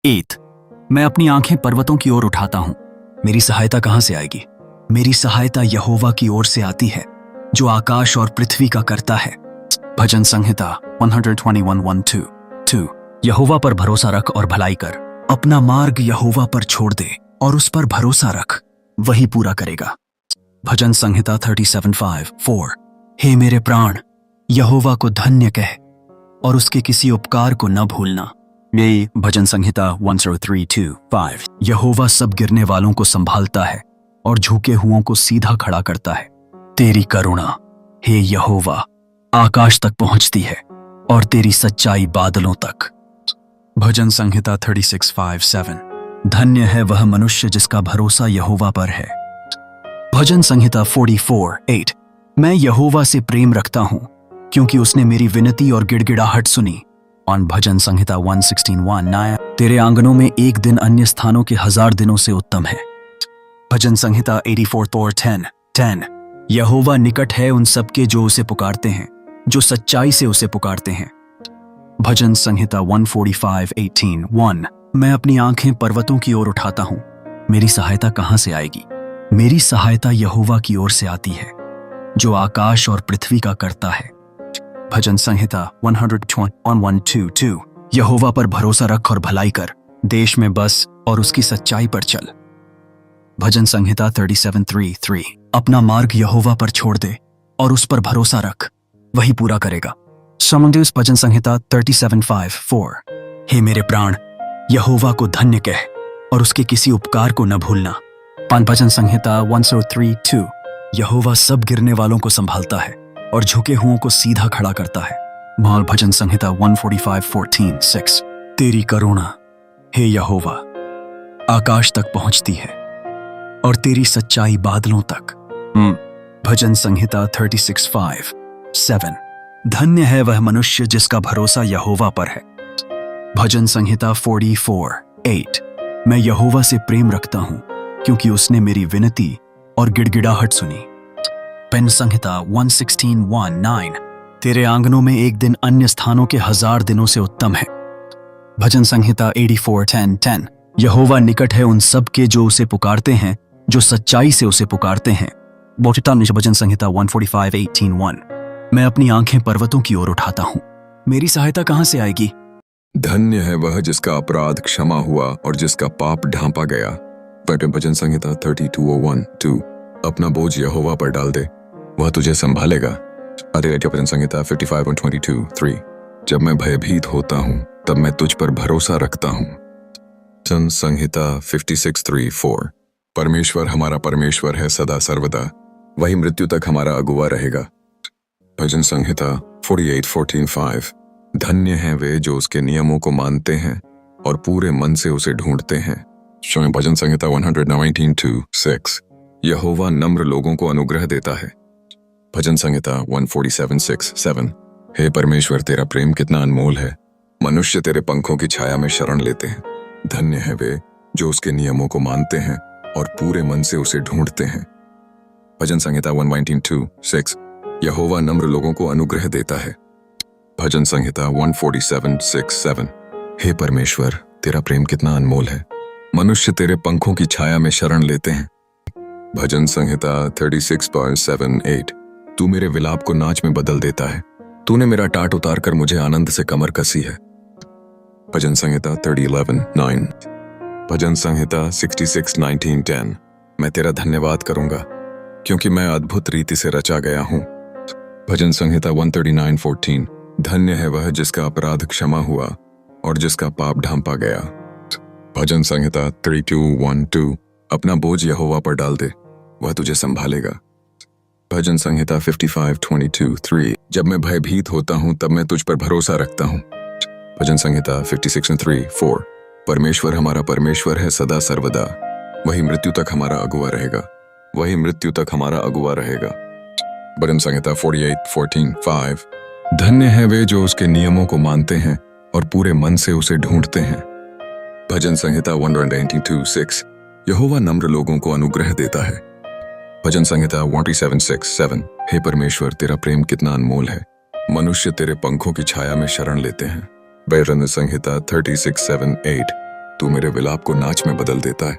8। मैं अपनी आंखें पर्वतों की ओर उठाता हूं। मेरी सहायता कहां से आएगी? मेरी सहायता यहोवा की ओर से आती है, जो आकाश और पृथ्वी का करता है। भजन संहिता 121:1-2। 2। यहोवा पर भरोसा रख और भलाई कर। अपना मार्ग यहोवा पर छोड़ दे और उस पर भरोसा रख, वही पूरा करेगा। भजन संहिता 37:5-4। हे मेरे प्राण, यहोवा को धन्य कह और उसके किसी उपकार को न भूलना। यही भजन संहिता 103:2-5। यहोवा सब गिरने वालों को संभालता है और झुके हुओं को सीधा खड़ा करता है। तेरी करुणा, हे यहोवा, आकाश तक पहुंचती है और तेरी सच्चाई बादलों तक। भजन संहिता 36:5-7। धन्य है वह मनुष्य जिसका भरोसा यहोवा पर है। भजन संहिता 44:8। मैं यहोवा से प्रेम रखता हूं क्योंकि उसने मेरी विनती और गिड़गिड़ाहट सुनी। और भजन संहिता 116:1-9। तेरे आंगनों में एक दिन अन्य स्थानों के 1000 दिनों से उत्तम है। भजन संहिता 84:10। यहोवा निकट है उन सबके जो उसे पुकारते हैं, जो सच्चाई से उसे पुकारते हैं। भजन संहिता 145:18-1। मैं अपनी आंखें पर्वतों की ओर उठाता हूं। मेरी सहायता कहां से आएगी? मेरी सहायता यहोवा की ओर से आती है, जो आकाश और पृथ्वी का करता है। भजन संहिता 121:1-2। यहोवा पर भरोसा रख और भलाई कर, देश में बस और उसकी सच्चाई पर चल। भजन संहिता 37:3-3। अपना मार्ग यहोवा पर छोड़ दे और उस पर भरोसा रख, वही पूरा करेगा। समंदूस भजन संहिता 37:5-4। हे मेरे प्राण, यहोवा को धन्य कह और उसके किसी उपकार को न भूलना। भजन संहिता 103:2। यहोवा सब गिरने वालों को संभालता है और झुके हुओं को सीधा खड़ा करता है। माल भजन संहिता 145:14-6। तेरी करुणा, हे यहोवा, आकाश तक पहुंचती है और तेरी सच्चाई बादलों तक। भजन संहिता 36:5-7। धन्य है वह मनुष्य जिसका भरोसा यहोवा पर है। भजन संहिता 44:8। मैं यहोवा से प्रेम रखता हूं क्योंकि उसने मेरी विनती और गिड़गिड़ाहट सुनी। भजन संहिता 116:1-9। तेरे आंगनों में एक दिन अन्य स्थानों के 1000 दिनों से उत्तम है। भजन संहिता 84:10-10। यहोवा निकट है उन सब के जो उसे पुकारते हैं, जो सच्चाई से उसे पुकारते हैं। भजन संहिता 145:18-1। मैं अपनी आंखें पर्वतों की ओर उठाता हूं। मेरी सहायता कहां से आएगी? धन्य है वह जिसका अपराध क्षमा हुआ और जिसका पाप ढांपा गया। भजन संहिता 32:1-2। अपना बोझ यहोवा पर डाल दे, वह तुझे संभालेगा। भजन संहिता 55:22-3। जब मैं भयभीत होता हूं तब मैं तुझ पर भरोसा रखता हूं। भजन संहिता 56:3-4। परमेश्वर हमारा परमेश्वर है सदा सर्वदा, वही मृत्यु तक हमारा अगुवा रहेगा। भजन संहिता 48:14-5। धन्य हैं वे जो उसके नियमों को मानते हैं और पूरे मन से उसे ढूंढते हैं। भजन संहिता 119:2-6। यहोवा नम्र लोगों को अनुग्रह देता है। भजन संहिता 147:6-7। हे परमेश्वर, तेरा प्रेम कितना अनमोल है, मनुष्य तेरे पंखों की छाया में शरण लेते हैं। धन्य है वे जो उसके नियमों को मानते हैं और पूरे मन से उसे ढूंढते हैं। भजन संहिता 119:2-6। यहोवा नम्र लोगों को अनुग्रह देता है। भजन संहिता 147:6-7। हे परमेश्वर, तेरा प्रेम कितना अनमोल है, मनुष्य तेरे पंखों की छाया में शरण लेते हैं। भजन संहिता 36:7-8। तू मेरे विलाप को नाच में बदल देता है, तूने मेरा टाट उतार कर मुझे आनंद से कमर कसी है। भजन संहिता 30:11-9। भजन संहिता 66:19-10। मैं तेरा धन्यवाद करूंगा क्योंकि मैं अद्भुत रीति से रचा गया हूं। भजन संहिता 139:14। धन्य है वह जिसका अपराध क्षमा हुआ और जिसका पाप ढांपा गया। भजन संहिता 32:1-2। अपना बोझ यहोवा पर डाल दे, वह तुझे संभालेगा। भजन संहिता 55:22-3। जब मैं भयभीत होता हूं तब मैं तुझ पर भरोसा रखता हूं। भजन संहिता 56:3-4। परमेश्वर हमारा परमेश्वर है सदा सर्वदा, वही मृत्यु तक हमारा अगुवा रहेगा, वही मृत्यु तक हमारा अगुवा रहेगा। भजन संहिता 48:14-5। धन्य है वे जो उसके नियमों को मानते हैं और पूरे मन से उसे ढूंढते हैं। भजन संहिता 119:2-6। यहोवा नम्र लोगों को अनुग्रह देता है। भजन संहिता 147:6-7। हे परमेश्वर, तेरा प्रेम कितना अनमोल है, मनुष्य तेरे पंखों की छाया में शरण लेते हैं। भजन संहिता 36:7-8। तू मेरे विलाप को नाच में बदल देता है।